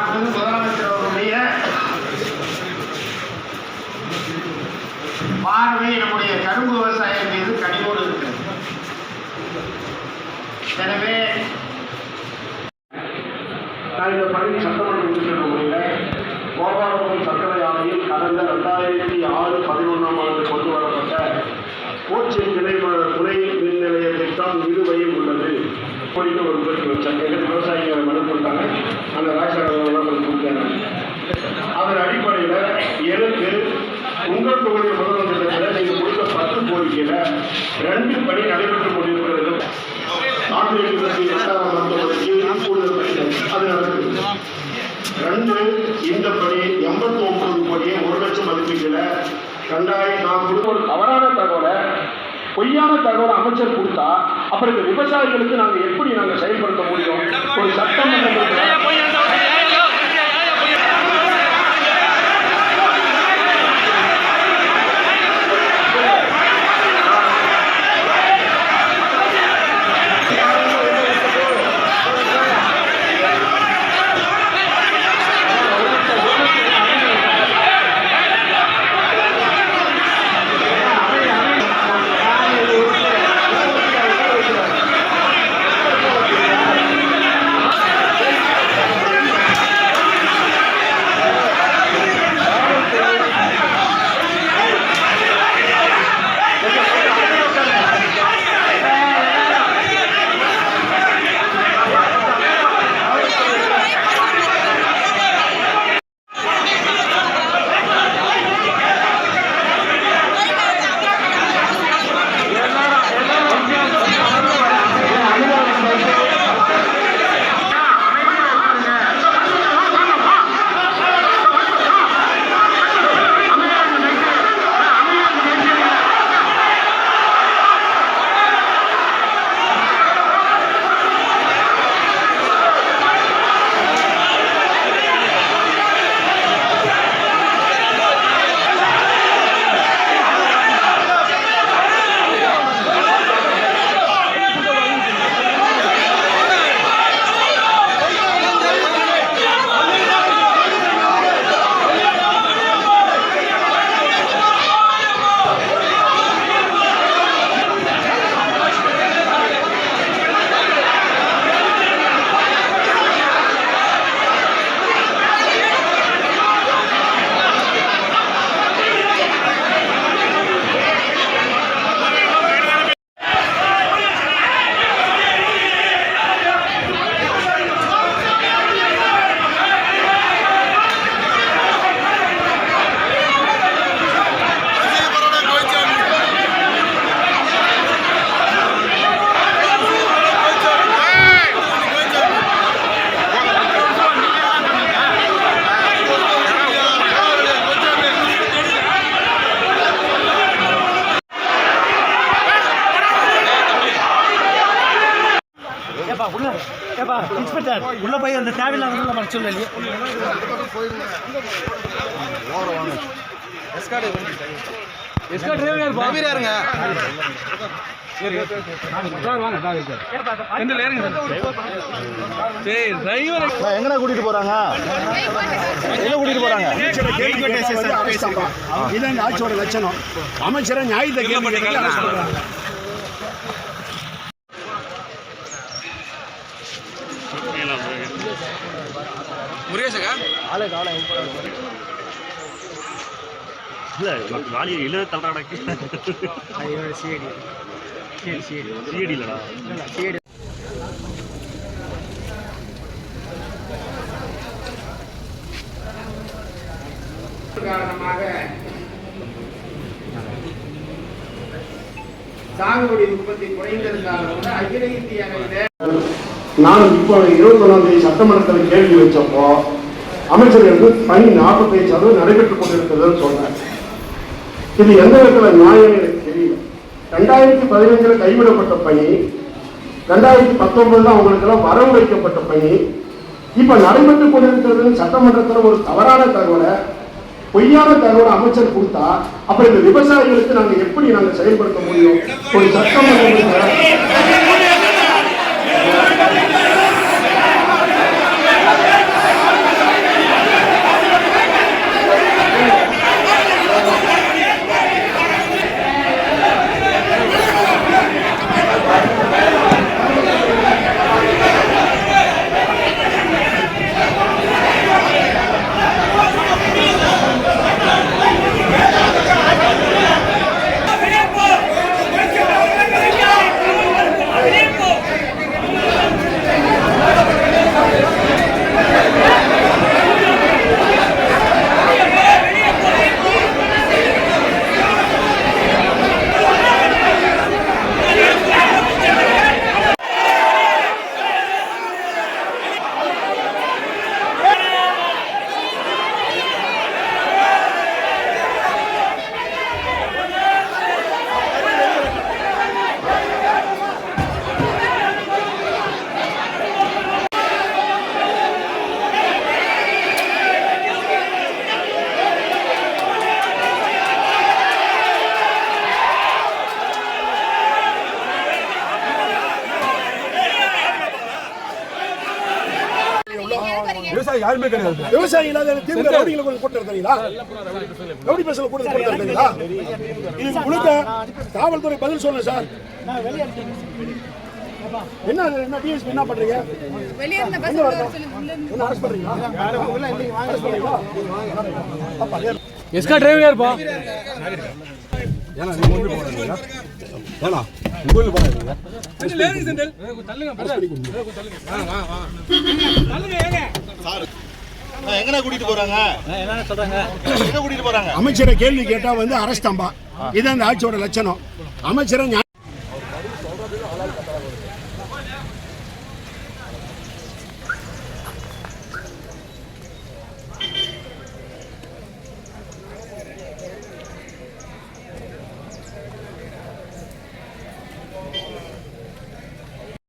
மாண்புமிகு முதலமைச்சர் அவர்களுடைய பார்வை நம்முடைய கரும்பு விவசாயம் மீது கனிவோடு இருக்கிறது. எனவே நான் இந்த பகுதி சட்டமன்ற உறுப்பினர் முறையில் கோபாலபுரம் சட்டமன்ற ஆணையில் கடந்த 2006-11 கொண்டு வரப்பட்ட கோச்சி துணை மின் நிலைய திட்டம் நிலுவையில் உள்ளது போயிட்டு ஒரு கோரிக்கை வச்சாங்க. விவசாயிகள் மனு கொடுத்தாங்க. அந்த ராஜ்யசபா கொடுத்தாங்க. அதன் அடிப்படையில் எனக்கு உங்கள் தொகுதி முதலமைச்சர் நீங்கள் கொடுத்த 10 கோரிக்கையில் 2 பணி நடைபெற்றுக் கொண்டிருக்கிறது. அது நடக்குது. 2 இந்த பணி 89 கோடியே 1 லட்சம் மதிப்பீட்டில் நான் கொடுத்த ஒரு தவறான தகவலை பொய்யான தகவலை அமைச்சர் கொடுத்தா அப்புறம் இந்த விவசாயிகளுக்கு நாங்கள் எப்படி நாங்கள் செயல்படுத்த முடியும்? ஒரு சட்டமன்ற உள்ள போய் அந்த தேவையில்லாத மறைச்சு இல்லையே எங்கடா கூட்டிட்டு போறாங்க? எங்க கூட்டிட்டு போறாங்க? இதான் ஆட்சியோட லட்சணம். அமைச்சரை நியாயத்தை கேள்வி முருகேசகா ஆளே காலை இல்லை நாளை எழுத தள்ளாடக்கு சிஐடி சிஐடி இல்லடா சிஐடி காரணமாக சாகுபடி உற்பத்தி குறைந்திருந்தாலும் கூட அகில இந்திய அளவில் நான் இப்போ 21ஆம் தேதி சட்டமன்றத்தில் கேள்வி வச்சப்போ அமைச்சர்களுக்கு பணி 45% நடைபெற்றுக் கொண்டிருக்கிறதுன்னு சொன்னார். இது எந்த விதத்துல நியாயம் எனக்கு தெரியல. 2015 கைவிடப்பட்ட பணி 2019 அவங்களுக்கெல்லாம் வரவு வைக்கப்பட்ட பணி இப்ப நடைபெற்றுக் கொண்டிருக்கிறது. சட்டமன்றத்தில் ஒரு தவறான தகவலை பொய்யான தகவலை அமைச்சர் கொடுத்தா அப்புறம் இந்த விவசாயிகளுக்கு நாங்க எப்படி நாங்க செயல்படுத்த முடியும்? ஒரு சட்டமன்றத்தில் யாருமே கிடையாது. விவசாயி இல்லாத திமுக ரவுடிகளை கொஞ்சம் கூட்டம் எடுத்தீங்களா? ரவுடி பேசல கூட்டம் எடுத்தீங்களா? இது முழுக்க காவல்துறை பதில் சொல்லுங்க சார். என்ன டிஎஸ்பி என்ன பண்றீங்க? வெளிய இருந்த பஸ் என்ன அரெஸ்ட் பண்றீங்களா? எஸ்கா டிரைவர் யாருப்பா? ஏன்னா நீங்க ஒன்று போறீங்களா? ஏன்னா உங்க போறீங்க. எங்கடா கூட்டிட்டு போறாங்க? என்ன சொல்றாங்க? எங்க கூட்டிட்டு போறாங்க? அமைச்சரை கேள்வி கேட்டா வந்து அரெஸ்ட் தான்பா. இதான் அந்த ஆட்சியோட லட்சணம். அமைச்சரை